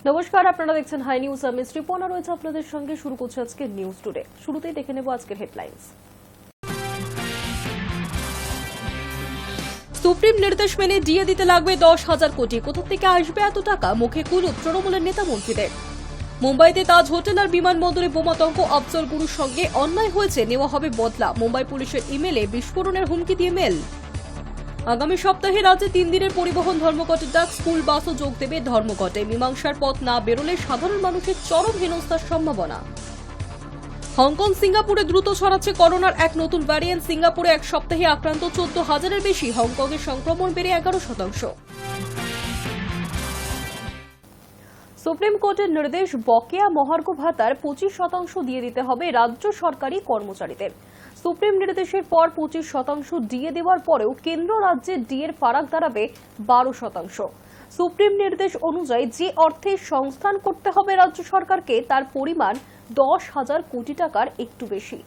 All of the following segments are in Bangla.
নমস্কার, আপনারা দেখছেন হাই নিউজ। আমি শ্রীপর্ণা রয়েছে আপনাদের সঙ্গে। শুরু করছে আজকে নিউজ টুডে। শুরুতেই দেখে নেব আজকের হেডলাইন্স। সুপ্রিম নির্দেশ মেনে দিয়ে দিতে লাগবে 10,000 কোটি। কোথা থেকে আসবে এত টাকা? মুখে কুলুপ তৃণমূলের নেতা মন্ত্রীদের। মুম্বাইতে তাজ হোটেল আর বিমানবন্দরে বোমাতঙ্ক, আফজল গুরুর সঙ্গে অন্যায় হয়েছে, নেওয়া হবে বদলা। মুম্বাই পুলিশের ইমেলে বিস্ফোরণের হুমকি দিয়ে মেল। আগামী সপ্তাহে রাজ্যে 3 দিনের পরিবহন ধর্মঘটের ডাক। স্কুল বাসও যোগ দেবে ধর্মঘটে। মীমাংসার পথ না বেরোলে সাধারণ মানুষের চরম হেনস্থার সম্ভাবনা। হংকং সিঙ্গাপুরে দ্রুত ছড়াচ্ছে করোনার এক নতুন ভ্যারিয়েন্ট। সিঙ্গাপুরে এক সপ্তাহে আক্রান্ত 14,000-এর বেশি। হংকংয়ে সংক্রমণ বেড়ে 11%। সুপ্রিম কোর্টের নির্দেশ, বকেয়া মহার্ঘ ভাতার 25% দিয়ে দিতে হবে রাজ্য সরকারি কর্মচারীদের। সুপ্রিম নির্দেশের পর 25% দিয়ে দেওয়ার পরেও কেন্দ্র রাজ্যে ডিএর ফারাক দাঁড়াবে 12%। সুপ্রিম নির্দেশ অনুযায়ী যে অর্থে সংস্থান করতে হবে রাজ্য সরকারকে, তার পরিমাণ 10,000 কোটি টাকার একটু বেশি।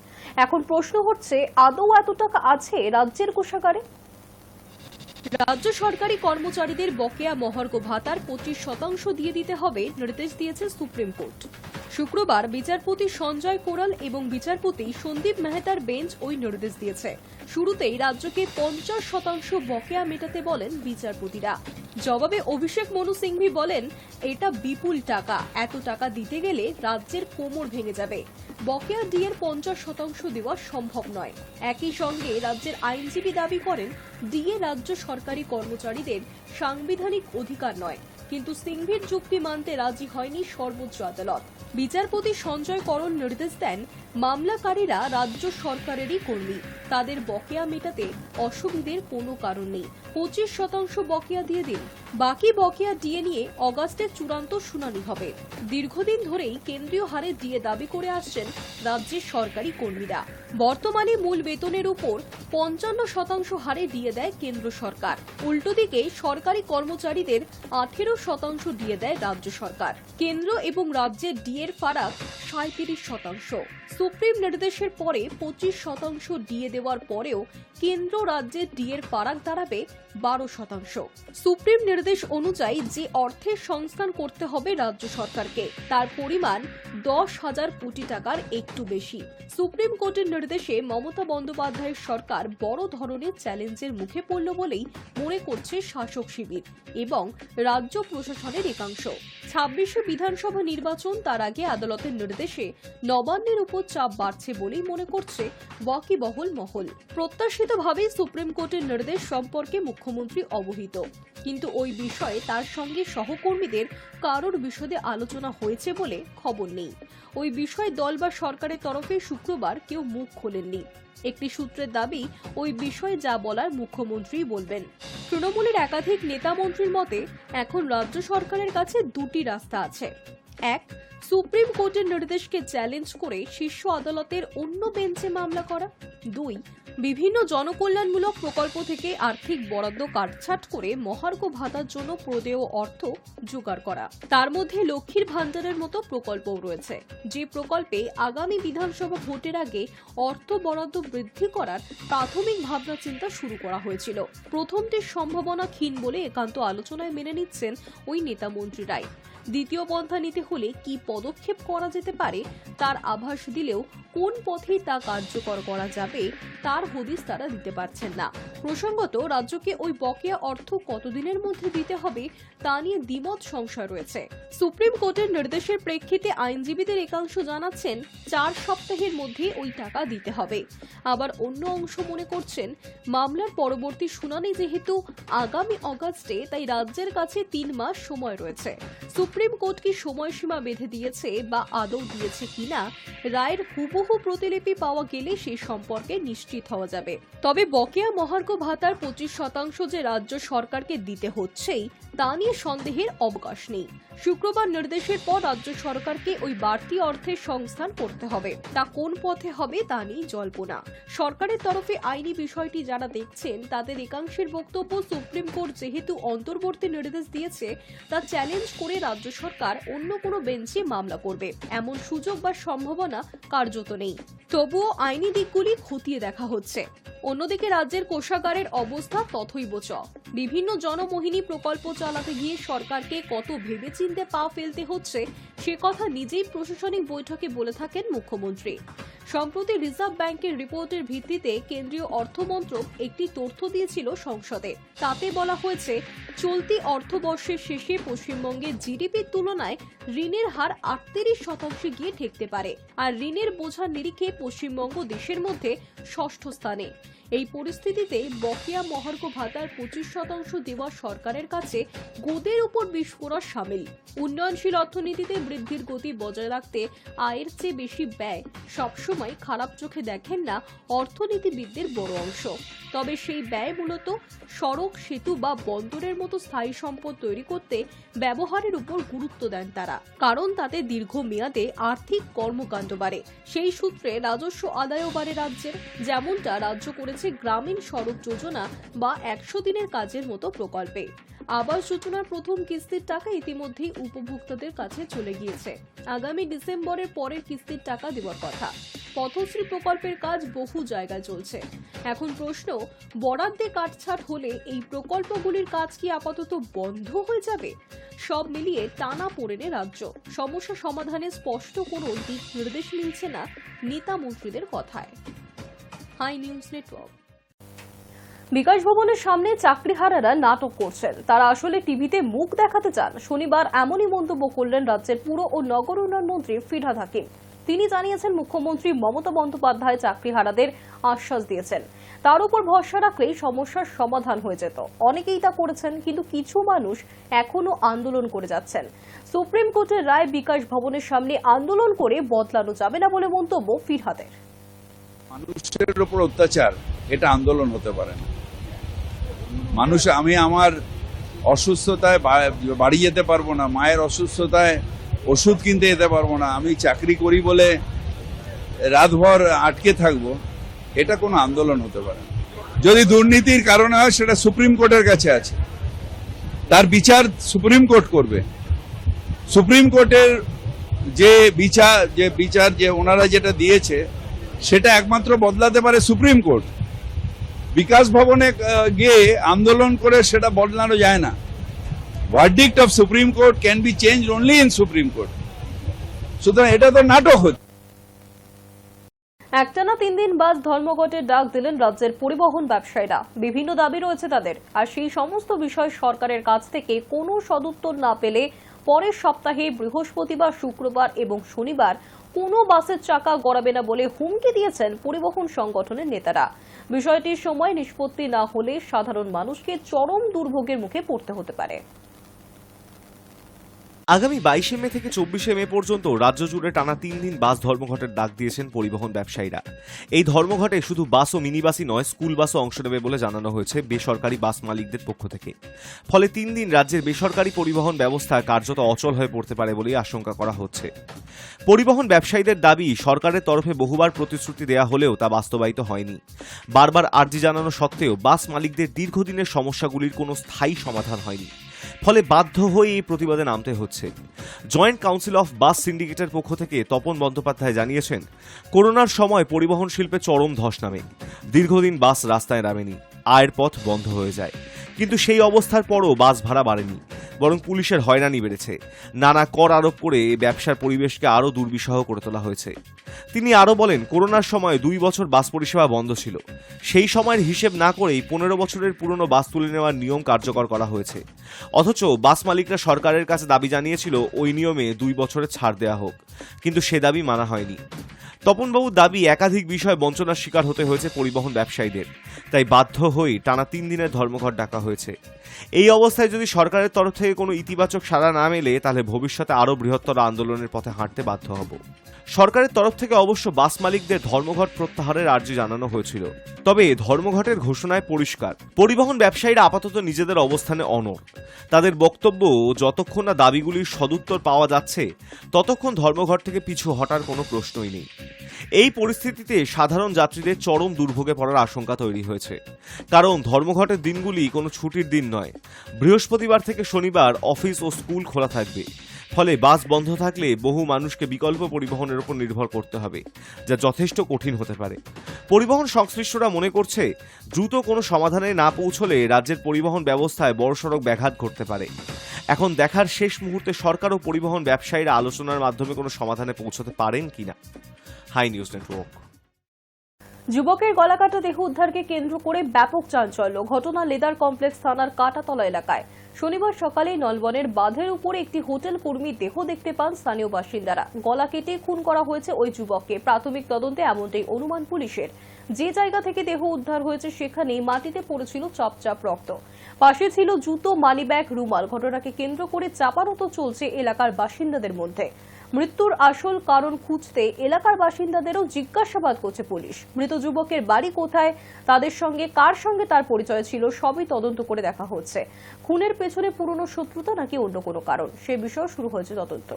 এখন প্রশ্ন হচ্ছে, আদৌ এত টাকা আছে রাজ্যের কোষাগারে? রাজ্য সরকারি কর্মচারীদের বকেয়া মহার্ঘ ভাতার 25% দিয়ে দিতে হবে নির্দেশ দিয়েছে সুপ্রিম কোর্ট। শুক্রবার বিচারপতি সঞ্জয় কোরাল এবং বিচারপতি সন্দীপ মেহতার বেঞ্চ ওই নির্দেশ দিয়েছে। শুরুতেই রাজ্যকে 50% বকেয়া মেটাতে বলেন বিচারপতিরা। জবাবে অভিষেক মনু সিংভি বলেন, এটা বিপুল টাকা, এত টাকা দিতে গেলে রাজ্যের কোমর ভেঙে যাবে। বকেয়া ডিএর 50% দেওয়া সম্ভব নয়। একই সঙ্গে রাজ্যের আইনজীবী দাবি করেন, ডিএ রাজ্য সরকারি কর্মচারীদের সাংবিধানিক অধিকার নয়। কিন্তু সিংভির যুক্তি মানতে রাজি হয়নি সর্বোচ্চ আদালত। বিচারপতি সঞ্জয় করল নির্দেশ দেন, মামলাকারীরা রাজ্য সরকারেরই কর্মী, তাদের বকেয়া মেটাতে অসুবিধের কোনো কারণ নেই। 25% বকেয়া দিয়ে দিন, বাকি বকেয়া ডিএ নিয়ে অগাস্টে চূড়ান্ত শুনানি হবে। দীর্ঘদিন ধরেই কেন্দ্রীয় হারে ডিএ দাবি করে আসছেন রাজ্যের সরকারি কর্মীরা। বর্তমানে মূল বেতনের উপর 55% হারে ডিএ দেয় কেন্দ্র সরকার। উল্টো দিকে সরকারি কর্মচারীদের 18% ডিএ দেয় রাজ্য সরকার। কেন্দ্র এবং রাজ্যের ডিএর ফারাক 37%। সুপ্রিম নির্দেশের পরে 25% ডিএ দেওয়ার পরেও কেন্দ্র রাজ্যের ডিএর ফারাক দাঁড়াবে 12%। সুপ্রিম নির্দেশ অনুযায়ী যে অর্থের সংস্থান করতে হবে রাজ্য সরকারকে, তার পরিমাণ 10,000 কোটি টাকার একটু বেশি। সুপ্রিম কোর্টের নির্দেশে মমতা বন্দ্যোপাধ্যায়ের সরকার বড় ধরনের চ্যালেঞ্জের মুখে পড়ল বলেই মনে করছে শাসক শিবির এবং রাজ্য প্রশাসনের একাংশ। 26শে বিধানসভা নির্বাচন, তার আগে আদালতের নির্দেশে নবান্নের উপর চাপ বাড়ছে বলেই মনে করছে ওয়াকিবহল মহল। প্রত্যাশিতভাবেই সুপ্রিম কোর্টের নির্দেশ সম্পর্কে মুখ্যমন্ত্রী অবহিত, কিন্তু ওই বিষয়ে তার সঙ্গে সহকর্মীদের কারোর বিশদে আলোচনা হয়েছে বলে খবর নেই। ওই বিষয়ে দল বা সরকারের তরফে শুক্রবার কেউ মুখ খোলেননি। একটি সূত্রের দাবি, ওই বিষয়ে যা বলার মুখ্যমন্ত্রীই বলবেন। তৃণমূলের একাধিক নেতা মন্ত্রীর মতে, এখন রাজ্য সরকারের কাছে দুটি রাস্তা আছে। এক, সুপ্রিম কোর্টের নির্দেশকে চ্যালেঞ্জ করে শীর্ষ আদালতের অন্য বেঞ্চে মামলা করা। 2, বিভিন্ন জনকল্যাণমূলক প্রকল্প থেকে আর্থিক বরাদ্দ কাটছাট করে মহার্ঘ ভাতার জন্য প্রদেয় অর্থ জোগাড় করা। তার মধ্যে লক্ষ্মীর ভাণ্ডারের মতো প্রকল্পও রয়েছে, যে প্রকল্পে আগামী বিধানসভা ভোটের আগে অর্থ বরাদ্দ বৃদ্ধি করার প্রাথমিক ভাবনা চিন্তা শুরু করা হয়েছিল। প্রথমটির সম্ভাবনা ক্ষীণ বলে একান্ত আলোচনায় মেনে নিচ্ছেন ওই নেতা মন্ত্রীরাই। দ্বিতীয় পন্থা নিতে হলে কি পদক্ষেপ করা যেতে পারে তার আভাস দিলেও কোন পথে তা কার্যকর করা যাবে তার হদিস তারা দিতে পারছেন না। প্রসঙ্গত, রাজ্যকে ওই বকেয়া অর্থ কতদিনের মধ্যে দিতে হবে তা নিয়ে দ্বিমত সংশয় রয়েছে। সুপ্রিম কোর্টের নির্দেশের প্রেক্ষিতে আইনজীবীদের একাংশ জানাচ্ছেন 4 সপ্তাহের মধ্যে ওই টাকা দিতে হবে। আবার অন্য অংশ মনে করছেন, মামলার পরবর্তী শুনানি যেহেতু আগামী অগাস্টে, তাই রাজ্যের কাছে 3 মাস সময় রয়েছে। সুপ্রিম কোর্ট কি সময়সীমা বেঁধে দিয়েছে বা আদৌ দিয়েছে কিনা, রায়ের হুবহু প্রতিলিপি পাওয়া গেলে সে সম্পর্কে নিশ্চিত হওয়া যাবে। তবে বকেয়া মহার্ঘ ভাতার 25% যে রাজ্য সরকারকে দিতে হচ্ছেই, তা নিয়ে সন্দেহের অবকাশ নেই। শুক্রবার নির্দেশের পর রাজ্য সরকারকে ওই বাড়তি অর্থের সংস্থান করতে হবে। তা কোন পথে হবে তা নিয়ে জল্পনা। সরকারের তরফে আইনি বিষয়টি যারা দেখছেন, তাদের একাংশের বক্তব্য, সুপ্রিম কোর্ট যেহেতু অন্তর্বর্তী নির্দেশ দিয়েছে, তা চ্যালেঞ্জ করে রাজ্য সরকার অন্য কোনো বেঞ্চে মামলা করবে, এমন সুযোগ বা সম্ভাবনা কার্যত নেই। তবুও আইনি দিকগুলি খতিয়ে দেখা হচ্ছে। অন্যদিকে রাজ্যের কোষাগারের অবস্থা তথৈবচ। বিভিন্ন জনমোহিনী প্রকল্প চালাতে গিয়ে সরকারকে কত ভেবেচিন্তে পা ফেলতে হচ্ছে সে কথা নিজেই প্রশাসনিক বৈঠকে বলে থাকেন মুখ্যমন্ত্রী। সম্প্রতি রিজার্ভ ব্যাংকের রিপোর্টের ভিত্তিতে কেন্দ্রীয় অর্থমন্ত্রক একটি তথ্য দিয়েছিল সংসদে। তাতে বলা হয়েছে, চলতি অর্থবর্ষের শেষে পশ্চিমবঙ্গের জিডিপির তুলনায় ঋণের হার 38% গিয়ে ঠেকতে পারে, আর ঋণের বোঝার নিরিখে পশ্চিমবঙ্গ দেশের মধ্যে ষষ্ঠ স্থানে। এই পরিস্থিতিতে বকেয়া মহার্ঘ ভাতার 25% দেওয়া সরকারের কাছে গোদের উপর বিস্ফোরণ সামিল। উন্নয়নশীল অর্থনীতিতে বৃদ্ধির গতি বজায় রাখতে আয়ের চেয়ে বেশি ব্যয় সবসময় খারাপ চোখে দেখেন না অর্থনীতিবিদদের বড় অংশ। তবে সেই ব্যয় মূলত সড়ক, সেতু বা বন্দরের মতো স্থায়ী সম্পদ তৈরি করতে ব্যবহারের উপর গুরুত্ব দেন তারা, কারণ তাতে দীর্ঘমেয়াদে আর্থিক কর্মকাণ্ড বাড়ে। সেই সূত্রে রাজস্ব আদায়ও বাড়ে রাজ্যের, যেমনটা রাজ্য করেছে গ্রামীণ সড়ক যোজনা বা 100 দিনের কাজের মতো প্রকল্পে। আবাস যোজনার প্রথম কিস্তির টাকা ইতিমধ্যেই উপভোক্তাদের কাছে চলে গিয়েছে। আগামী ডিসেম্বরের পরের কিস্তির টাকা দেওয়ার কথা। পথশ্রী প্রকল্পের কাজ বহু জায়গায় চলছে। এখন প্রশ্ন, বরাদ্দে কাটছাট হলে এই প্রকল্পগুলির কাজ কি আপাতত বন্ধ হয়ে যাবে? সব মিলিয়ে টানা পড়েনে রাজ্য। সমস্যা সমাধানে স্পষ্ট কোনো দিক নির্দেশ মিলছে না নেতা মন্ত্রীদের কথায়। High News network. বিকাশ ভবনের সামনে চাকরিহারারা নাটক করছেন, তারা আসলে টিভিতে মুখ দেখাতে চান। শনিবার এমনই মন্তব্য করলেন রাজ্যের পুর ও নগর উন্নয়ন মন্ত্রী ফিরহাদ হাকিম। তিনি জানিয়েছেন, মুখ্যমন্ত্রী মমতা বন্দ্যোপাধ্যায় চাকরিহারাদের আশ্বাস দিয়েছেন, তার উপর ভরসা রাখলেই সমস্যার সমাধান হয়ে যেত। অনেকেই তা করেছেন, কিন্তু কিছু মানুষ এখনো আন্দোলন করে যাচ্ছেন। সুপ্রিম কোর্টের রায় বিকাশ ভবনের সামনে আন্দোলন করে বদলানো যাবে না বলে মন্তব্য ফিরহাদের। মানুষের উপর অত্যাচার, এটা আন্দোলন হতে পারে না। মানুষ, আমি আমার অসুস্থতায় বাড়ি যেতে পারবো না, মায়ের অসুস্থতায় ওষুধ কিনতে যেতে পারবো না, আমি চাকরি করি বলে রাতভর আটকে থাকবো, এটা কোনো আন্দোলন হতে পারে না। যদি দুর্নীতির কারণে হয় সেটা সুপ্রিম কোর্টের কাছে আছে, তার বিচার সুপ্রিম কোর্ট করবে। সুপ্রিম কোর্টের যে বিচার যে ওনারা যেটা দিয়েছে সেটা একমাত্র বদলাতে পারে সুপ্রিম কোর্ট। বিকাশ ভবনে গিয়ে আন্দোলন করে সেটা বদলানো যায় না। Verdict of supreme court can be change only in supreme court. সুতরাং এটা তো নাটক হচ্ছে। একটানা 3 দিন বাস ধর্মঘটের ডাক দিলেন রাজ্যের পরিবহন ব্যবসায়ীরা। বিভিন্ন দাবি রয়েছে তাদের, আর সেই সমস্ত বিষয় সরকারের কাছ থেকে কোনো সদুত্তর না পেলে পরের সপ্তাহে বৃহস্পতিবার, শুক্রবার এবং শনিবার কোনো বাসের চাকা গড়াবে না বলে হুমকি দিয়েছেন পরিবহন সংগঠনের নেতারা। বিষয়টির সময় নিষ্পত্তি না হলে সাধারণ মানুষকে চরম দুর্ভোগের মুখে পড়তে হতে পারে। আগামী 22 মে থেকে 24 মে পর্যন্ত রাজ্য জুড়ে টানা 3 দিন বাস ধর্মঘটের ডাক দিয়েছেন পরিবহন ব্যবসায়ীরা। এই ধর্মঘটে শুধু বাস ও মিনি বাসই নয়, স্কুল বাসও অংশ নেবে বলে জানানো হয়েছে বেসরকারি বাস মালিকদের পক্ষ থেকে। ফলে 3 দিন রাজ্যের বেসরকারি পরিবহন ব্যবস্থা কার্যত অচল হয়ে পড়তে পারে বলেই আশঙ্কা করা হচ্ছে। পরিবহন ব্যবসায়ীদের দাবি, সরকারের তরফে বহুবার প্রতিশ্রুতি দেয়া হলেও তা বাস্তবায়িত হয়নি। বারবার আর্জি জানানো সত্ত্বেও বাস মালিকদের দীর্ঘদিনের সমস্যাগুলির কোনো স্থায়ী সমাধান হয়নি। ফলে বাধ্য হয়ে এই প্রতিবাদে নামতে হচ্ছে। জয়েন্ট কাউন্সিল অফ বাস সিন্ডিকেটের পক্ষ থেকে তপন বন্দ্যোপাধ্যায় জানিয়েছেন, করোনার সময় পরিবহন শিল্পে চরম ধস নামে। দীর্ঘদিন বাস রাস্তায় নামেনি, আয়ের পথ বন্ধ হয়ে যায়। কিন্তু সেই অবস্থার পরও বাস ভাড়া বাড়েনি, বরং পুলিশের হয়রানি বেড়েছে। নানা কর আরোপ করে ব্যবসার পরিবেশকে আরও দুর্বিষহ করে তোলা হয়েছে। তিনি আরও বলেন, করোনার সময় 2 বছর বাস পরিষেবা বন্ধ ছিল। সেই সময়ের হিসেব না করেই 15 বছরের পুরনো বাস তুলে নেওয়ার নিয়ম কার্যকর করা হয়েছে। অথচ বাস মালিকরা সরকারের কাছে দাবি জানিয়েছিল ওই নিয়মে 2 বছরের ছাড় দেওয়া হোক, কিন্তু সে দাবি মানা হয়নি। তপনবাবুর দাবি, একাধিক বিষয় বঞ্চনার শিকার হতে হয়েছে পরিবহন ব্যবসায়ীদের, তাই বাধ্য হয়ে টানা 3 দিনের ধর্মঘট ডাকা হয়েছে। এই অবস্থায় যদি সরকারের তরফ থেকে কোনো ইতিবাচক সাড়া না মেলে, তাহলে ভবিষ্যতে আরও বৃহত্তর আন্দোলনের পথে হাঁটতে বাধ্য হব। সরকারের তরফ থেকে অবশ্য বাস মালিকদের ধর্মঘট প্রত্যাহারের আর্জি জানানো হয়েছিল। তবে ধর্মঘটের ঘোষণায় পরিষ্কার, পরিবহন ব্যবসায়ীরা আপাতত নিজেদের অবস্থানে অনড়। তাদের বক্তব্য, যতক্ষণ না দাবিগুলির সদুত্তর পাওয়া যাচ্ছে ততক্ষণ ধর্মঘট থেকে পিছু হটার কোনো প্রশ্নই নেই। এই পরিস্থিতিতে সাধারণ যাত্রীদের চরম দুর্ভোগে পড়ার আশঙ্কা তৈরি হয়েছে, কারণ ধর্মঘটের দিনগুলি কোনো ছুটির দিন নয়। নয়। বৃহস্পতিবার থেকে শনিবার অফিস ও স্কুল খোলা থাকবে। ফলে বাস বন্ধ থাকলে বহু মানুষকে বিকল্প পরিবহনের উপর নির্ভর করতে হবে, যা যথেষ্ট কঠিন হতে পারে। পরিবহন সংশ্লিষ্টরা মনে করছে, দ্রুত কোনো সমাধানে না পৌঁছলে রাজ্যের পরিবহন ব্যবস্থায় বড়সড় ব্যাঘাত ঘটতে পারে। এখন দেখার শেষ মুহূর্তে সরকার ও পরিবহন ব্যবসায়ীরা আলোচনার মাধ্যমে কোনো সমাধানে পৌঁছতে পারেন কিনা। High News Network. যুবকের গলাকাটা দেহ উদ্ধারকে কেন্দ্র করে ব্যাপক চাঞ্চল্য। ঘটনা লেদার কমপ্লেক্স থানার কাটাতলা এলাকায়। শনিবার সকালে নলবনের বাঁধের উপরে একটি হোটেল কর্মীর দেহ দেখতে পান স্থানীয় বাসিন্দারা। গলা কেটে খুন করা হয়েছে ওই যুবককে। প্রাথমিক তদন্তে এমনটাই অনুমান পুলিশের। যে জায়গা থেকে দেহ উদ্ধার হয়েছে সেখানেই মাটিতে পড়েছিল চাপচাপ রক্ত। পাশে ছিল জুতো, মানিব্যাগ, রুমাল। ঘটনাকে কেন্দ্র করে চাপানোতো চলছে এলাকার বাসিন্দাদের মধ্যে। মৃত্যুর আসল কারণ খুঁজতে এলাকার বাসিন্দাদেরও জিজ্ঞাসাবাদ করছে পুলিশ। মৃত যুবকের বাড়ি কোথায়, তাদের সঙ্গে কার সঙ্গে তার পরিচয় ছিল, সবই তদন্ত করে দেখা হচ্ছে। খুনের পেছনে পুরনো শত্রুতা নাকি অন্য কোনো কারণ, সে বিষয়ে শুরু হয়েছে তদন্ত।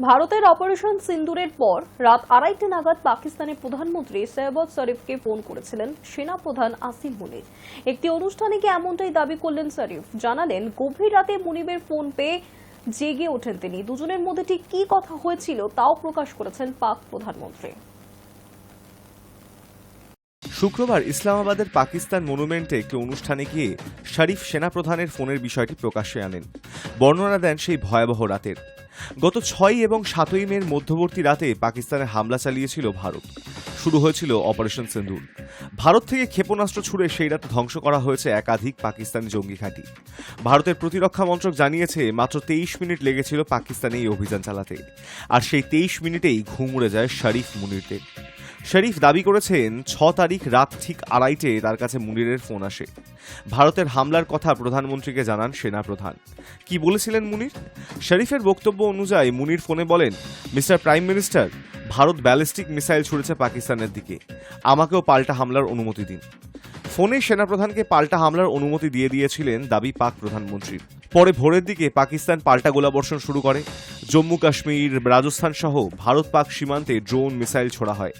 ভারতের অপারেশন সিন্দুরের পর রাত 2:30 নাগাদ পাকিস্তানের প্রধানমন্ত্রী শেহবাজ শরীফকে ফোন করেছিলেন সেনাপ্রধান আসিম মুনির। একটি অনুষ্ঠানে গিয়ে এমনটাই দাবি করলেন শরীফ। জানালেন, গভীর রাতে মুনিবের ফোন পেয়ে জেগে ওঠেন তিনি। দুজনের মধ্যে ঠিক কি কথা হয়েছিল তাও প্রকাশ করেছেন পাক প্রধানমন্ত্রী। শুক্রবার ইসলামাবাদের পাকিস্তান মনুমেন্টে একটি অনুষ্ঠানে গিয়ে শরীফ সেনাপ্রধানের ফোনের বিষয়টি প্রকাশ্যে আনেন। বর্ণনা দেন সেই ভয়াবহ রাতের। গত 6 এবং 7 মের মধ্যবর্তী রাতে পাকিস্তানে হামলা চালিয়েছিল ভারত। শুরু হয়েছিল অপারেশন সিন্দুর। ভারত থেকে ক্ষেপণাস্ত্র ছুড়ে সেই রাতে ধ্বংস করা হয়েছে একাধিক পাকিস্তানি জঙ্গি ঘাঁটি। ভারতের প্রতিরক্ষা মন্ত্রক জানিয়েছে, মাত্র 23 মিনিট লেগেছিল পাকিস্তানে এই অভিযান চালাতে। আর সেই 23 মিনিটেই ঘুম উড়ে যায় শরীফ মুনিরদের। শরীফ দাবি করেছেন, 6 তারিখ রাত ঠিক 2:30 তার কাছে মুনিরের ফোন আসে। ভারতের হামলার কথা প্রধানমন্ত্রীকে জানান সেনাপ্রধান। কি বলেছিলেন মুনির? শরীফের বক্তব্য অনুযায়ী মুনির ফোনে বলেন, mister prime minister, Bharat ballistic missile ছুড়েছে পাকিস্তানের দিকে, আমাকেও পাল্টা হামলার অনুমতি দিন। ফোনে সেনাপ্রধানকে পাল্টা হামলার অনুমতি দিয়ে দিয়েছিলেন দাবি পাক প্রধানমন্ত্রী। পরে ভোরের দিকে পাকিস্তান পাল্টা গোলাবর্ষণ শুরু করে। জম্মু কাশ্মীর, রাজস্থান সহ ভারত পাক সীমান্তে ড্রোন, মিসাইল ছোড়া হয়।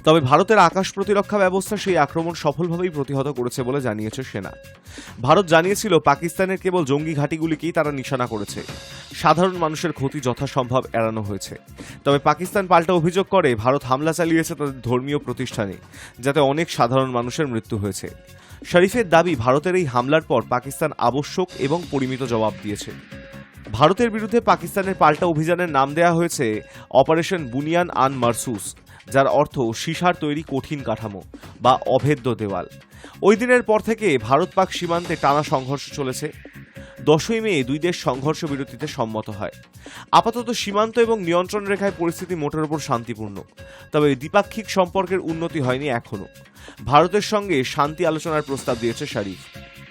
তবে ভারতের আকাশ প্রতিরক্ষা ব্যবস্থা সেই আক্রমণ সফলভাবেই প্রতিহত করেছে বলে জানিয়েছে সেনা। ভারত জানিয়েছিল, পাকিস্তানের কেবল জঙ্গি ঘাঁটিগুলিকেই তারা নিশানা করেছে। সাধারণ মানুষের ক্ষতি যথাসম্ভব এড়ানো হয়েছে। তবে পাকিস্তান পাল্টা অভিযোগ করে, ভারত হামলা চালিয়েছে তাদের ধর্মীয় প্রতিষ্ঠানে, যাতে অনেক সাধারণ মানুষের মৃত্যু হয়েছে। শরীফের দাবি, ভারতের এই হামলার পর পাকিস্তান আবশ্যক এবং পরিমিত জবাব দিয়েছে। ভারতের বিরুদ্ধে পাকিস্তানের পাল্টা অভিযানের নাম দেওয়া হয়েছে অপারেশন বুনিয়ান আন মারসুস, যার অর্থ সীসার তৈরি কঠিন কাঠামো বা অভেদ্য দেওয়াল। ওই দিনের পর থেকে ভারত পাক সীমান্তে টানা সংঘর্ষ চলেছে। 10 মে দুই দেশ সংঘর্ষ বিরতিতে সম্মত হয়। আপাতত সীমান্ত এবং নিয়ন্ত্রণ রেখায় পরিস্থিতি মোটের উপর শান্তিপূর্ণ। তবে দ্বিপাক্ষিক সম্পর্কের উন্নতি হয়নি এখনো। ভারতের সঙ্গে শান্তি আলোচনার প্রস্তাব দিয়েছে শরীফ।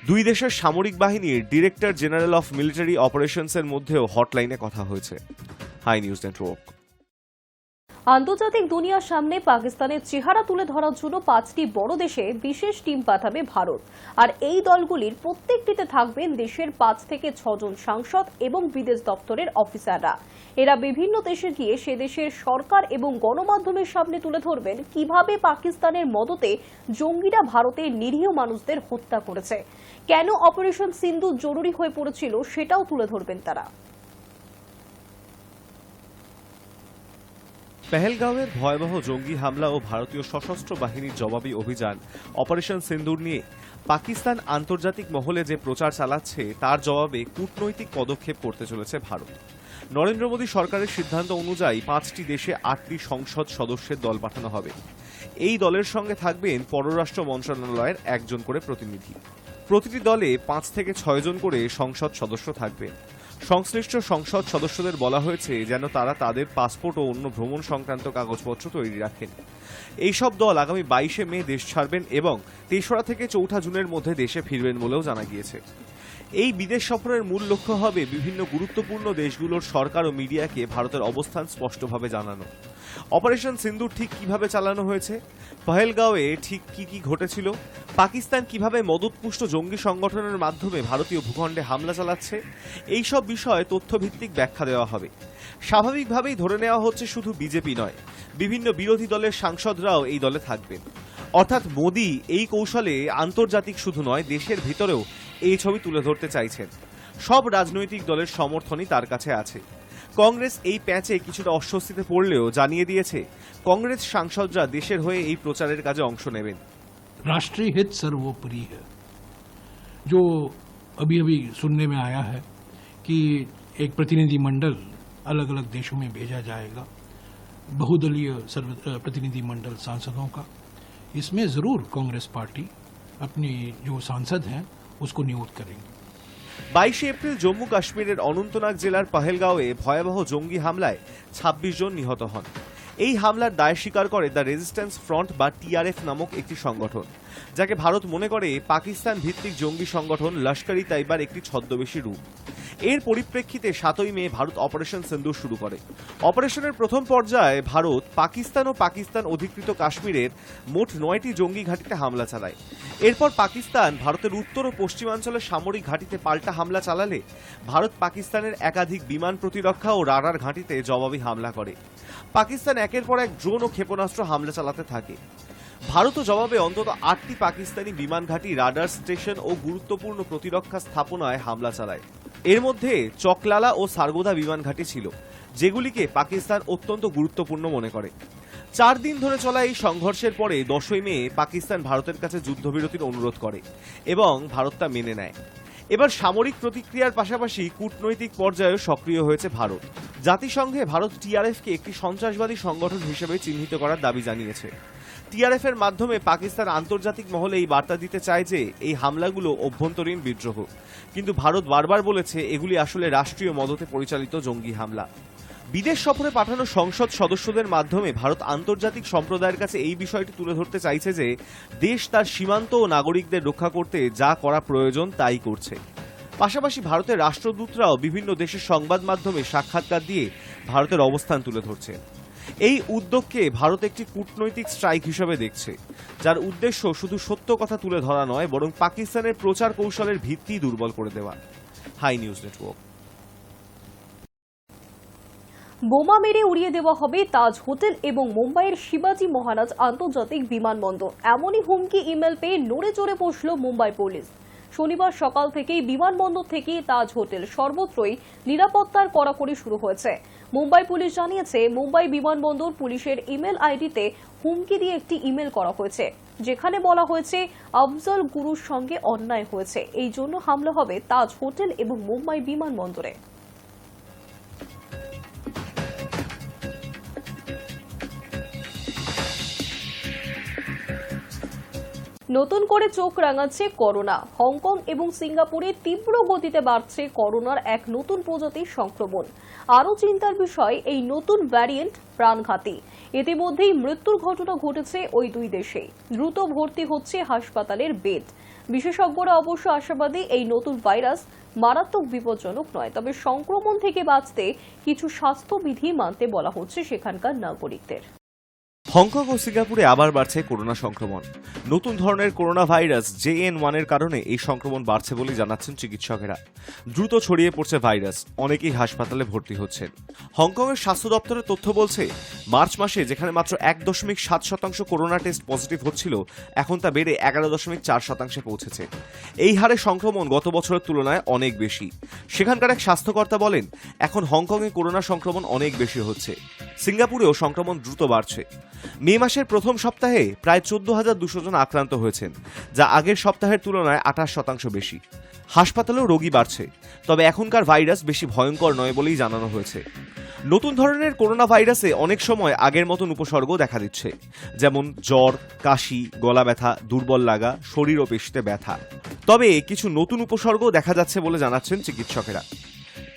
দুই দেশের সামরিক বাহিনীর ডিরেক্টর জেনারেল অফ মিলিটারি অপারেশনসের মধ্যেও হটলাইনে কথা হয়েছে। High News Network. আন্তর্জাতিক দুনিয়ার সামনে পাকিস্তানের চেহারা তুলে ধরার জন্য 5টি বড় দেশে বিশেষ টিম পাঠাবে ভারত। আর এই দলগুলির প্রত্যেকটিতে থাকবেন দেশের 5 থেকে 6 জন সাংসদ এবং বিদেশ দপ্তরের অফিসাররা। এরা বিভিন্ন দেশে গিয়ে সে দেশের সরকার এবং গণমাধ্যমের সামনে তুলে ধরবেন কিভাবে পাকিস্তানের মদতে জঙ্গিরা ভারতের নিরীহ মানুষদের হত্যা করেছে, কেন অপারেশন সিন্দুর জরুরি হয়ে পড়েছিল সেটাও তুলে ধরবেন তারা। পেহেলগাঁওয়ের ভয়াবহ জঙ্গি হামলা ও ভারতীয় সশস্ত্র বাহিনীর জবাবি অভিযান অপারেশন সিন্দুর নিয়ে পাকিস্তান আন্তর্জাতিক মহলে যে প্রচার চালাচ্ছে, তার জবাবে কূটনৈতিক পদক্ষেপ করতে চলেছে ভারত। নরেন্দ্র মোদী সরকারের সিদ্ধান্ত অনুযায়ী 5টি দেশে 8টি সংসদ সদস্যের দল পাঠানো হবে। এই দলের সঙ্গে থাকবেন পররাষ্ট্র মন্ত্রণালয়ের 1 জন করে প্রতিনিধি। প্রতিটি দলে 5 থেকে 6 জন করে সংসদ সদস্য থাকবে। সংশ্লিষ্ট সংসদ সদস্যদের বলা হয়েছে যেন তারা তাদের পাসপোর্ট ও অন্য ভ্রমণ সংক্রান্ত কাগজপত্র তৈরি রাখেন। এইসব দল আগামী 22 মে দেশ ছাড়বেন এবং 3রা থেকে 4 জুনের মধ্যে দেশে ফিরবেন বলেও জানা গিয়েছে। এই বিদেশ সফরের মূল লক্ষ্য হবে বিভিন্ন গুরুত্বপূর্ণ দেশগুলোর সরকার ও মিডিয়াকে ভারতের অবস্থান স্পষ্টভাবে জানানো। অপারেশন সিন্দুর ঠিক কিভাবে চালানো হয়েছে, পহেলগাঁওয়ে ঠিক কি কি ঘটেছিল, পাকিস্তান কিভাবে মদতপুষ্ট জঙ্গি সংগঠনের মাধ্যমে ভারতীয় ভূখণ্ডে হামলা চালাচ্ছে, এই সব বিষয়ে তথ্যভিত্তিক ব্যাখ্যা দেওয়া হবে। স্বাভাবিকভাবেই ধরে নেওয়া হচ্ছে শুধু বিজেপি নয়, বিভিন্ন বিরোধী দলের সাংসদরাও এই দলে থাকবেন। অর্থাৎ মোদি এই কৌশলে আন্তর্জাতিক শুধু নয়, দেশের ভিতরেও এই ছবি তুলে ধরতে চাইছেন। সব রাজনৈতিক দলের সমর্থনই তার কাছে আছে। কংগ্রেস এই প্যাচে কিছুটা অস্বস্তিতে পড়লেও জানিয়ে দিয়েছে কংগ্রেস সাংসদরা দেশের হয়ে এই প্রচারের কাজে অংশ নেবেন। राष्ट्रीय हित सर्वोपरि है। जो अभी अभी सुनने में आया है कि एक प्रतिनिधिमंडल अलग अलग देशों में भेजा जाएगा, बहुदलीय प्रतिनिधिमंडल सांसदों का, इसमें जरूर कांग्रेस पार्टी अपनी जो सांसद हैं उसको नियुक्त करेंगे। 22 এপ্রিল জম্মু কাশ্মীরের অনন্তনাগ জেলার পহেলগাঁওয়ে ভয়াবহ জঙ্গি হামলায় 26 জন নিহত হন। এই হামলার দায় স্বীকার করে দ্য রেজিস্ট্যান্স ফ্রন্ট বা টিআরএফ নামক একটি সংগঠন, যাকে ভারত মনে করে পাকিস্তান ভিত্তিক জঙ্গি সংগঠন লস্কর-ই তাইবার একটি ছদ্মবেশী রূপ। এর পরিপ্রেক্ষিতে 7ই মে ভারত অপারেশন সিন্দুর শুরু করে। অপারেশনের প্রথম পর্যায়ে ভারত পাকিস্তান ও পাকিস্তান অধিকৃত কাশ্মীরের মোট 9টি জঙ্গি ঘাঁটিতে হামলা চালায়। এরপর পাকিস্তান ভারতের উত্তর ও পশ্চিমাঞ্চলের সামরিক ঘাঁটিতে পাল্টা হামলা চালালে ভারত পাকিস্তানের একাধিক বিমান প্রতিরক্ষা ও রাডার ঘাঁটিতে জবাবি হামলা করে। পাকিস্তান একের পর এক ড্রোন ও ক্ষেপণাস্ত্র হামলা চালাতে থাকে। ভারতও জবাবে অন্তত 8টি পাকিস্তানি বিমান ঘাঁটি, রাডার স্টেশন ও গুরুত্বপূর্ণ প্রতিরক্ষা স্থাপনায় হামলা চালায়। এর মধ্যে চকলালা ও সারগোদা বিমান ঘাঁটি ছিল, যেগুলিকে পাকিস্তান অত্যন্ত গুরুত্বপূর্ণ মনে করে। 4 দিন ধরে চলা এই সংঘর্ষের পরে 10ই মে পাকিস্তান ভারতের কাছে যুদ্ধবিরতির অনুরোধ করে এবং ভারত তা মেনে নেয়। এবার সামরিক প্রতিক্রিয়ার পাশাপাশি কূটনৈতিক পর্যায়েও সক্রিয় হয়েছে ভারত। জাতিসংঘে ভারত টিআরএফকে একটি সন্ত্রাসবাদী সংগঠন হিসেবে চিহ্নিত করার দাবি জানিয়েছে। টিআরএফ এর মাধ্যমে পাকিস্তান আন্তর্জাতিক মহলে এই বার্তা দিতে চায় যে এই হামলাগুলো অভ্যন্তরীণ বিদ্রোহ, কিন্তু ভারত বারবার বলেছে এগুলি আসলে রাষ্ট্রীয় মদতে পরিচালিত জঙ্গি হামলা। বিদেশ সফরে পাঠানো সংসদ সদস্যদের মাধ্যমে ভারত আন্তর্জাতিক সম্প্রদায়ের কাছে এই বিষয়টি তুলে ধরতে চাইছে যে দেশ তার সীমান্ত ও নাগরিকদের রক্ষা করতে যা করা প্রয়োজন তাই করছে। পাশাপাশি ভারতের রাষ্ট্রদূতরাও বিভিন্ন দেশের সংবাদ মাধ্যমে সাক্ষাৎকার দিয়ে ভারতের অবস্থান তুলে ধরছে। এই উদ্যোগকে ভারত একটি কূটনৈতিক স্ট্রাইক হিসেবে দেখছে, যার উদ্দেশ্য শুধু সত্য কথা তুলে ধরা নয়, বরং পাকিস্তানের প্রচার কৌশলের ভিত্তি দুর্বল করে দেওয়া। High News Network. বোমা মেরে উড়িয়ে দেওয়া হবে তাজ হোটেল এবং মুম্বাইয়ের শিবাজি মহারাজ আন্তর্জাতিক বিমানবন্দর, এমনই হুমকি ইমেল পেয়ে নড়ে চড়ে বসল মুম্বাই পুলিশ। শনিবার সকাল থেকেই বিমানবন্দর থেকে তাজ হোটেল সর্বত্রই নিরাপত্তার কড়াকড়ি শুরু হয়েছে। মুম্বাই পুলিশ জানিয়েছে, মুম্বাই বিমানবন্দর পুলিশের ইমেল আইডিতে হুমকি দিয়ে একটি ইমেল করা হয়েছে, যেখানে বলা হয়েছে আফজল গুরুর সঙ্গে অন্যায় হয়েছে, এই জন্য হামলা হবে তাজ হোটেল এবং মুম্বাই বিমানবন্দরে। নতুন করে চোখ রাঙাচ্ছে করোনা। হংকং এবং সিঙ্গাপুরে তীব্র গতিতে বাড়ছে করোনার এক নতুন প্রজাতির সংক্রমণ। আরও চিন্তার বিষয়, এই নতুন ভ্যারিয়েন্ট প্রাণঘাতী। ইতিমধ্যেই মৃত্যুর ঘটনা ঘটেছে ওই দুই দেশেই। দ্রুত ভর্তি হচ্ছে হাসপাতালের বেড। বিশেষজ্ঞরা অবশ্য আশাবাদী এই নতুন ভাইরাস মারাত্মক বিপজ্জনক নয়, তবে সংক্রমণ থেকে বাঁচতে কিছু স্বাস্থ্যবিধি মানতে বলা হচ্ছে সেখানকার নাগরিকদের। হংকং ও সিঙ্গাপুরে আবার বাড়ছে করোনা সংক্রমণ। নতুন ধরনের করোনা ভাইরাস JN1 এর কারণে এই সংক্রমণ বাড়ছে বলে জানাচ্ছেন চিকিৎসকেরা। দ্রুত ছড়িয়ে পড়ছে ভাইরাস, অনেকেই হাসপাতালে ভর্তি হচ্ছেন। হংকংয়ের স্বাস্থ্য দপ্তরের তথ্য বলছে, মার্চ মাসে যেখানে মাত্র 1.7% করোনা টেস্ট পজিটিভ হচ্ছিল, এখন তা বেড়ে 11.4% পৌঁছেছে। এই হারে সংক্রমণ গত বছরের তুলনায় অনেক বেশি। সেখানকার এক স্বাস্থ্যকর্তা বলেন, এখন হংকংয়ে করোনা সংক্রমণ অনেক বেশি হচ্ছে। সিঙ্গাপুরেও সংক্রমণ দ্রুত বাড়ছে। মে মাসের প্রথম সপ্তাহে প্রায় 14,200 জন আক্রান্ত হয়েছেন, যা আগের সপ্তাহের তুলনায় 28% বেশি। হাসপাতালেও রোগী বাড়ছে, তবে এখনকার ভাইরাস বেশি ভয়ঙ্কর নয় বলেই জানানো হয়েছে। নতুন ধরনের করোনা ভাইরাসে অনেক সময় আগের মতন উপসর্গ দেখা দিচ্ছে, যেমন জ্বর, কাশি, গলা ব্যথা, দুর্বল লাগা, শরীর ও পেশিতে ব্যথা। তবে কিছু নতুন উপসর্গ দেখা যাচ্ছে বলে জানাচ্ছেন চিকিৎসকেরা।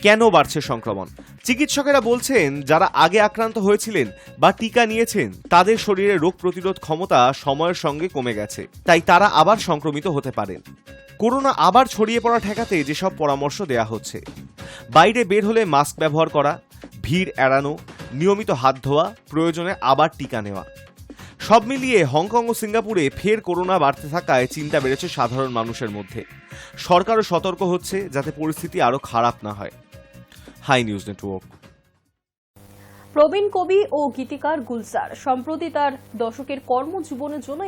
কেন বাড়ছে সংক্রমণ? চিকিৎসকেরা বলছেন, যারা আগে আক্রান্ত হয়েছিলেন বা টিকা নিয়েছেন তাদের শরীরে রোগ প্রতিরোধ ক্ষমতা সময়ের সঙ্গে কমে গেছে, তাই তারা আবার সংক্রমিত হতে পারেন। করোনা আবার ছড়িয়ে পড়া ঠেকাতে যেসব পরামর্শ দেয়া হচ্ছে, বাইরে বের হলে মাস্ক ব্যবহার করা, ভিড় এড়ানো, নিয়মিত হাত ধোয়া, প্রয়োজনে আবার টিকা নেওয়া, সব মিলিয়ে হংকং ও সিঙ্গাপুরে ফের করোনা বাড়তে থাকায় চিন্তা বেড়েছে সাধারণ মানুষের মধ্যে। সরকারও সতর্ক হচ্ছে যাতে পরিস্থিতি আরো খারাপ না হয়। High News network. প্রবীণ কবি ও গীতিকার গুলজার সম্প্রতি তার দশকের কর্মজীবনের জন্য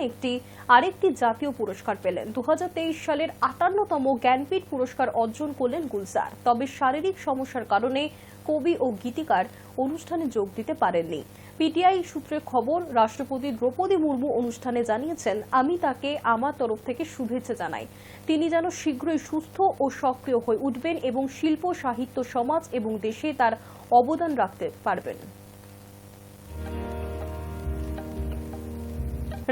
আরেকটি জাতীয় পুরস্কার পেলেন। 2023 সালের 58তম জ্ঞানপীঠ পুরস্কার অর্জন করলেন গুলজার। তবে শারীরিক সমস্যার কারণে কবি ও গীতিকার অনুষ্ঠানে যোগ দিতে পারেননি। পিটিআই সূত্রে খবর, রাষ্ট্রপতি দ্রৌপদী মুর্মু অনুষ্ঠানে জানিয়েছেন, আমি তাকে আমার তরফ থেকে শুভেচ্ছা জানাই। তিনি যেন শীঘ্রই সুস্থ ও সক্রিয় হয়ে উঠবেন এবং শিল্প, সাহিত্য, সমাজ এবং দেশে তার অবদান রাখতে পারবেন।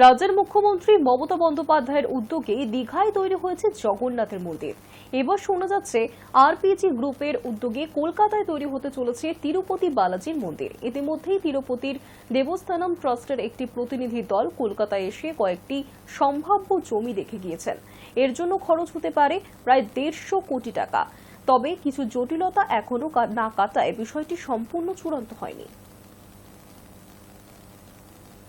রাজ্যের মুখ্যমন্ত্রী মমতা বন্দ্যোপাধ্যায়ের উদ্যোগে দীঘায় তৈরি হয়েছে জগন্নাথের মন্দির। এবার শোনা যাচ্ছে আরপিজি গ্রুপের উদ্যোগে কলকাতায় তৈরি হতে চলেছে তিরুপতি বালাজির মন্দির। ইতিমধ্যেই তিরুপতির দেবস্থানম ট্রাস্টের একটি প্রতিনিধি দল কলকাতায় এসে কয়েকটি সম্ভাব্য জমি দেখে গিয়েছেন। এর জন্য খরচ হতে পারে প্রায় 150 কোটি টাকা। তবে কিছু জটিলতা এখনো না কাটায় বিষয়টি সম্পূর্ণ চূড়ান্ত হয়নি।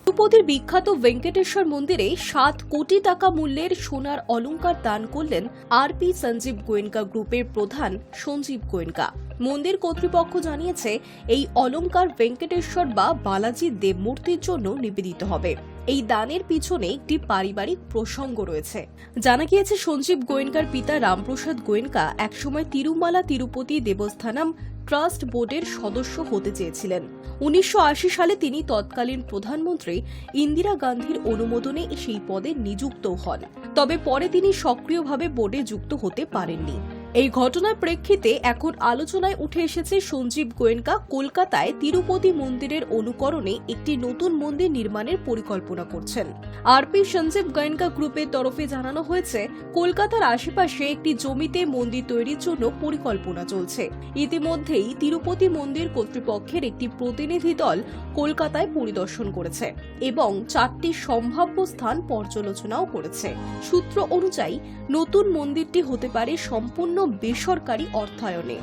তিরুপতির বিখ্যাত ভেঙ্কটেশ্বর মন্দিরে 7 কোটি টাকা মূল্যের সোনার অলংকার দান করলেন আরপি সঞ্জীব গোয়েঙ্কা গ্রুপের প্রধান সঞ্জীব গোয়েঙ্কা। মন্দির কর্তৃপক্ষ জানিয়েছে, এই অলংকার ভেঙ্কটেশ্বর বা বালাজি দেবমূর্তির জন্য নিবেদিত হবে। এই দানের পিছনে একটি পারিবারিক প্রসঙ্গ রয়েছে। জানা গিয়েছে, সঞ্জীব গোয়েঙ্কার পিতা রামপ্রসাদ গোয়েঙ্কা একসময় তিরুমালা তিরুপতি দেবস্থানম ট্রাস্ট বোর্ডের সদস্য হতে চেয়েছিলেন। 1980 সালে তিনি তৎকালীন প্রধানমন্ত্রী ইন্দিরা গান্ধীর অনুমোদনে সেই পদে নিযুক্ত হন। তবে পরে তিনি সক্রিয়ভাবে বোর্ডে যুক্ত হতে পারেননি। এই ঘটনার প্রেক্ষিতে এখন আলোচনায় উঠে এসেছে সঞ্জীব গোয়েঙ্কা কলকাতায় তিরুপতি মন্দিরের অনুকরণে একটি নতুন মন্দির নির্মাণের পরিকল্পনা করছেন। আরপি সঞ্জীব গোয়েঙ্কা গ্রুপের তরফে জানানো হয়েছে, কলকাতার আশেপাশে একটি জমিতে মন্দির তৈরির জন্য পরিকল্পনা চলছে। ইতিমধ্যেই তিরুপতি মন্দির কর্তৃপক্ষের একটি প্রতিনিধি দল কলকাতায় পরিদর্শন করেছে এবং 4টি সম্ভাব্য স্থান পর্যালোচনাও করেছে। সূত্র অনুযায়ী নতুন মন্দিরটি হতে পারে সম্পূর্ণ বেসরকারি অর্থায়নে।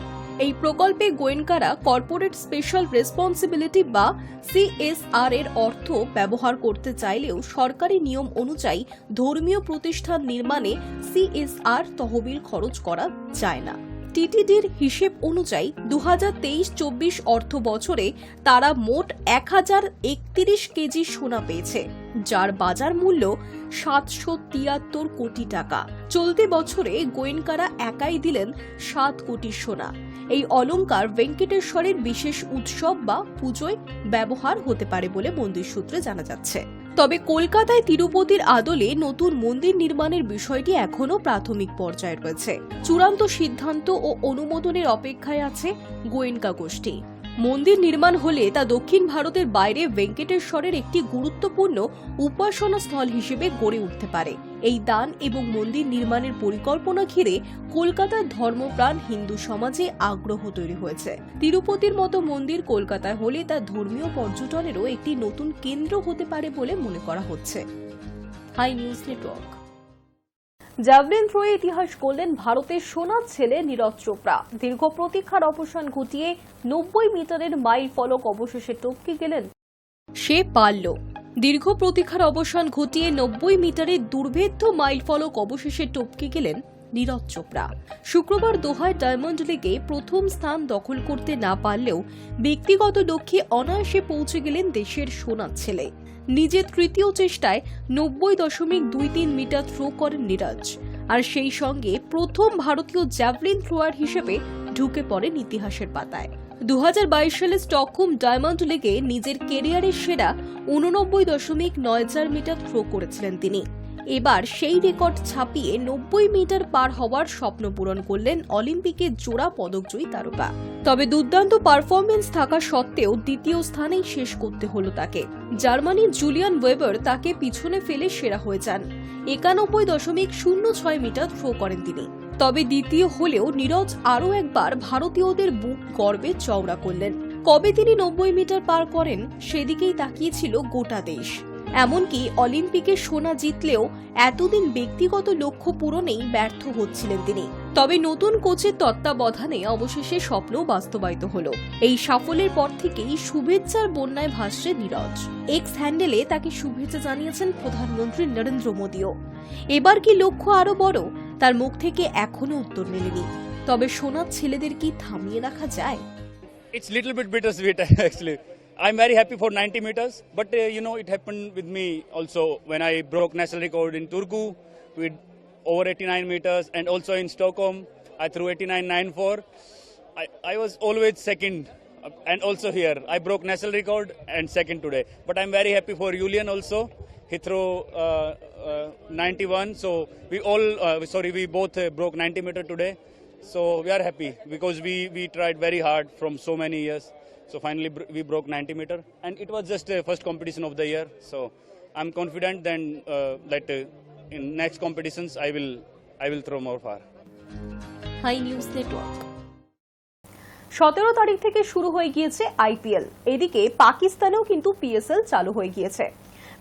এই প্রকল্পে গোয়েঙ্কারা কর্পোরেট স্পেশাল রেসপন্সিবিলিটি বা সিএসআর এর অর্থ ব্যবহার করতে চাইলেও সরকারি নিয়ম অনুযায়ী ধর্মীয় প্রতিষ্ঠান নির্মাণে সিএসআর তহবিল খরচ করা যায় না। টিটিডির হিসেব অনুযায়ী 2023-24 অর্থ বছরে তারা মোট 1031 কেজি সোনা পেয়েছে, যার বাজার মূল্য 773 কোটি টাকা। চলতি বছরে গোয়েঙ্কারা একাই দিলেন 7 কোটি সোনা। এই অলংকার ভেঙ্কটেশ্বরের বিশেষ উৎসব বা পুজোয় ব্যবহার হতে পারে বলে মন্দির সূত্রে জানা যাচ্ছে। তবে কলকাতায় তিরুপতির আদলে নতুন মন্দির নির্মাণের বিষয়টি এখনও প্রাথমিক পর্যায়ে রয়েছে। চূড়ান্ত সিদ্ধান্ত ও অনুমোদনের অপেক্ষায় আছে গোয়েঙ্কা গোষ্ঠী। মন্দির নির্মাণ হলে তা দক্ষিণ ভারতের বাইরে ভেঙ্কটেশ্বরের একটি গুরুত্বপূর্ণ উপাসনা স্থল হিসেবে গড়ে উঠতে পারে। এই দান এবং মন্দির নির্মাণের পরিকল্পনা ঘিরে কলকাতার ধর্মপ্রাণ হিন্দু সমাজে আগ্রহ তৈরি হয়েছে। তিরুপতির মতো মন্দির কলকাতায় হলে তা ধর্মীয় পর্যটনেরও একটি নতুন কেন্দ্র হতে পারে বলে মনে করা হচ্ছে। High News Network. জ্যাভলিন থ্রোয়ে ইতিহাস করলেন ভারতের সোনার ছেলে নীরজ চোপড়া। দীর্ঘ প্রতীক্ষার অবসান ঘটিয়ে 90 মিটারের মাইল ফলক অবশেষে টপকে গেলেন। সে পারল। দীর্ঘ প্রতীক্ষার অবসান ঘটিয়ে 90 মিটারের দুর্ভেদ্য মাইল ফলক অবশেষে টপকে গেলেন নীরজ চোপড়া। শুক্রবার দোহায় ডায়মন্ড লিগে প্রথম স্থান দখল করতে না পারলেও ব্যক্তিগত লক্ষ্যে অনায়াসে পৌঁছে গেলেন দেশের সোনার ছেলে। নিজের তৃতীয় চেষ্টায় 90.23 মিটার থ্রো করেন নীরজ, আর সেই সঙ্গে প্রথম ভারতীয় জ্যাভলিন থ্রোয়ার হিসেবে ঢুকে পড়েন ইতিহাসের পাতায়। 2022 সালে স্টকহোম ডায়মন্ড লিগে নিজের কেরিয়ারের সেরা 89.94 মিটার থ্রো করেছিলেন তিনি। এবার সেই রেকর্ড ছাপিয়ে 90 মিটার পার হওয়ার স্বপ্ন পূরণ করলেন অলিম্পিকে জোড়া পদকজয়ী তারকা। তবে দুর্দান্ত পারফরমেন্স থাকা সত্ত্বেও দ্বিতীয় স্থানেই শেষ করতে হলো তাকে। জার্মানির জুলিয়ান ওয়েবার তাকে পিছনে ফেলে সেরা হয়ে যান। 91.06 মিটার থ্রো করেন তিনি। তবে দ্বিতীয় হলেও নীরজ আরও একবার ভারতীয়দের বুক গর্বে চওড়া করলেন। কবে তিনি 90 মিটার পার করেন সেদিকেই তাকিয়েছিল গোটা দেশ। এমনকি অলিম্পিকে সোনা জিতলেও এতদিন ব্যক্তিগত লক্ষ্য পূরণেই ব্যর্থ হচ্ছিলেন তিনি। তবে নতুন কোচের তত্ত্বাবধানে অবশেষে স্বপ্ন বাস্তবায়িত হলো। এই সাফল্যের পর থেকেই শুভেচ্ছার বন্যায় ভাসছে নীরজ। এক্স হ্যান্ডেলে তাকে শুভেচ্ছা জানিয়েছেন প্রধানমন্ত্রী নরেন্দ্র মোদীও। এবার কি লক্ষ্য আরো বড়, তার মুখ থেকে এখনো উত্তর মেলেনি। তবে সোনার ছেলেদের কি থামিয়ে রাখা যায়? It's little bit bittersweet actually. I'm very happy for 90 meters, but it happened with me also when I broke national record in Turku with over 89 meters, and also in Stockholm I threw 89.94. I was always second, and also here I broke national record and second today. But I'm very happy for Julian also. He threw 91, so we both broke 90 meter today. So we are happy because we tried very hard from so many years. So finally we broke 90 meter, and it was just the first competition of the year. So I'm confident then that in next competitions I will throw more far. High News Network. 17 তারিখ থেকে শুরু হয়ে গিয়েছে আইপিএল। এদিকে পাকিস্তানেও কিন্তু পিএসএল চালু হয়ে গিয়েছে।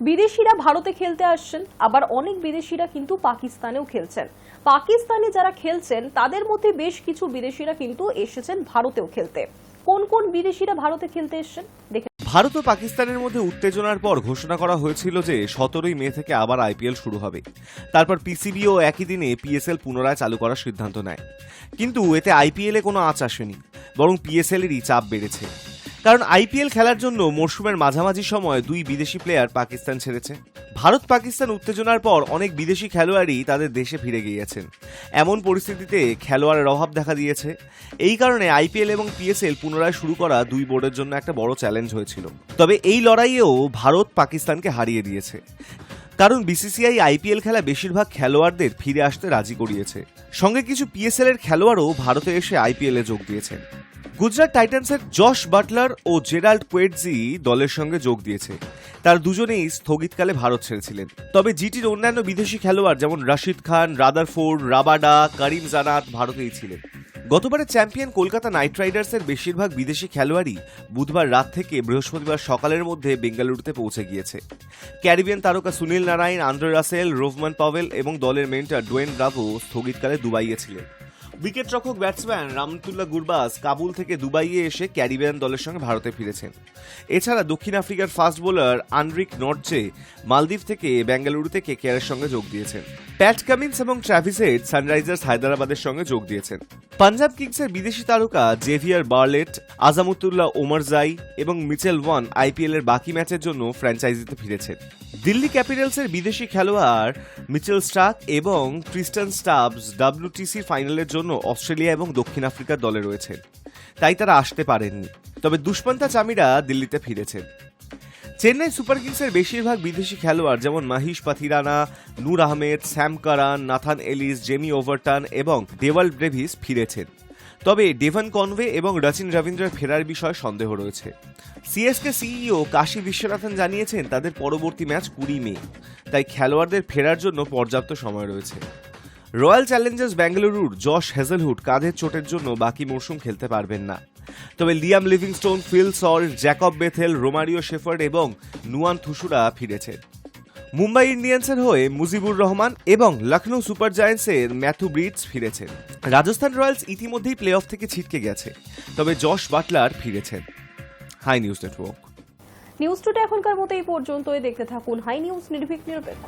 বিদেশিরা ভারতে খেলতে আসছেন, আবার অনেক বিদেশিরা কিন্তু পাকিস্তানেও খেলছেন। পাকিস্তানে যারা খেলছেন তাদের মধ্যে বেশ কিছু বিদেশিরা কিন্তু এসেছেন ভারতেও খেলতে। কোন কোন বিদেশিরা ভারতে খেলতে এসেছেন দেখে। ভারত ও পাকিস্তানের মধ্যে উত্তেজনার পর ঘোষণা করা হয়েছিল যে 17 মে থেকে আবার আইপিএল শুরু হবে। তারপর পিসিবিও একই দিনে পিএসএল পুনরায় চালু করার সিদ্ধান্ত নেয়। কিন্তু এতে আইপিএলে কোনো আঁচ আসেনি, বরং পিএসএলেরই চাপ বেড়েছে। কারণ আইপিএল খেলার জন্য মরশুমের মাঝামাঝি সময় 2 বিদেশি প্লেয়ার পাকিস্তান ছেড়েছে। ভারত পাকিস্তান উত্তেজনার পর অনেক বিদেশি খেলোয়াড়ই তাদের দেশে ফিরে গিয়েছেন। এমন পরিস্থিতিতে খেলোয়াড়ের অভাব দেখা দিয়েছে। এই কারণে আইপিএল এবং পিএসএল পুনরায় শুরু করা 2 বোর্ডের জন্য একটা বড় চ্যালেঞ্জ হয়েছিল। তবে এই লড়াইয়েও ভারত পাকিস্তানকে হারিয়ে দিয়েছে, কারণ বিসিসিআই আইপিএল খেলা বেশিরভাগ খেলোয়াড়দের ফিরে আসতে রাজি করিয়েছে। সঙ্গে কিছু পিএসএল এর খেলোয়াড়ও ভারতে এসে আইপিএল এ যোগ দিয়েছেন। গুজরাট টাইটান্সের জশ বাটলার ও জেরাল্ড কোয়েটজি দলের সঙ্গে যোগ দিয়েছে। তার দুজনেই স্থগিতকালে ভারত ছেড়েছিলেন। তবে জিটির অন্যান্য বিদেশি খেলোয়াড় যেমন রশিদ খান, রাদারফোর্ড, রাবাডা, করিম জানাত ভারতেই ছিলেন। গতবারের চ্যাম্পিয়ন কলকাতা নাইট রাইডার্সের বেশিরভাগ বিদেশি খেলোয়াড়ই বুধবার রাত থেকে বৃহস্পতিবার সকালের মধ্যে বেঙ্গালুরুতে পৌঁছে গিয়েছে। ক্যারিবিয়ান তারকা সুনীল নারায়ণ, আন্দ্রে রাসেল, রোভমান পাভেল এবং দলের মেন্টর ডোয়েন ব্রাভো স্থগিতকালে দুবাইয়ে ছিলেন। উইকেটরক্ষক ব্যাটসম্যান রামতুল্লাহ গুরবাজ কাবুল থেকে দুবাইয়ে এসে ক্যারিবিয়ান দলের সঙ্গে ভারতে ফিরেছেন। এছাড়া দক্ষিণ আফ্রিকার ফাস্ট বোলার আনরিক নর্চে মালদ্বীপ থেকে বেঙ্গালুরুতে কেকেআরের সঙ্গে যোগ দিয়েছেন। প্যাট কামিন্স এবং ট্র্যাভিস হেড সানরাইজার্স হায়দ্রাবাদের সঙ্গে যোগ দিয়েছেন। পাঞ্জাব কিংসের বিদেশি তারকা জেভিয়ার বার্লেট, আজামুতুল্লাহ ওমরজাই এবং মিচেল ওয়ান আইপিএল এর বাকি ম্যাচের জন্য ফ্র্যাঞ্চাইজিতে ফিরেছেন। দিল্লি ক্যাপিটালসের বিদেশি খেলোয়াড় মিচেল স্টার্ক এবং ক্রিস্টান স্টাবস WTC ফাইনালের জন্য অস্ট্রেলিয়া এবং দক্ষিণ আফ্রিকার দলে রয়েছেন, তাই তারা আসতে পারেননি। তবে দুষ্মন্তা চামিরা দিল্লিতে ফিরেছেন। চেন্নাই সুপার কিংসের বেশিরভাগ বিদেশি খেলোয়াড় যেমন Maheesh Pathirana, Noor Ahmad, Sam Curran, Nathan Ellis, Jamie Overton এবং ডেভাল ব্রেভিস ফিরেছেন। তবে ডেভন কনওয়ে এবং রচিন রবীন্দ্রের ফেরার বিষয়ে সন্দেহ রয়েছে। সিএসকে সিইও কাশী বিশ্বনাথন জানিয়েছেন তাদের পরবর্তী ম্যাচ 20 মে, তাই খেলোয়াড়দের ফেরার জন্য পর্যাপ্ত সময় রয়েছে। রয়্যাল চ্যালেঞ্জার্স বেঙ্গালুরুর জশ হেজেলহুড কাঁধের চোটের জন্য বাকি মরশুম খেলতে পারবেন না। তবে Liam Livingstone, Phil Salt, Jacob Bethell, Romario shepherd এবং নুয়ান থুসুরা ফিরেছেন। মুম্বাই ইন্ডিয়ান্সের হয়ে মুজিবুর রহমান এবং লখনৌ সুপার জায়ান্টসের ম্যাথু ব্রিডস ফিরেছেন। রাজস্থান রয়্যালস ইতিমধ্যেই প্লে অফ থেকে ছিটকে গেছে, তবে জশ বাটলার ফিরেছেন। High News Network. News today এখনকার মতো এই পর্যন্তই। দেখতে থাকুন হাই নিউজ, নির্ভীক নিরপেক্ষ।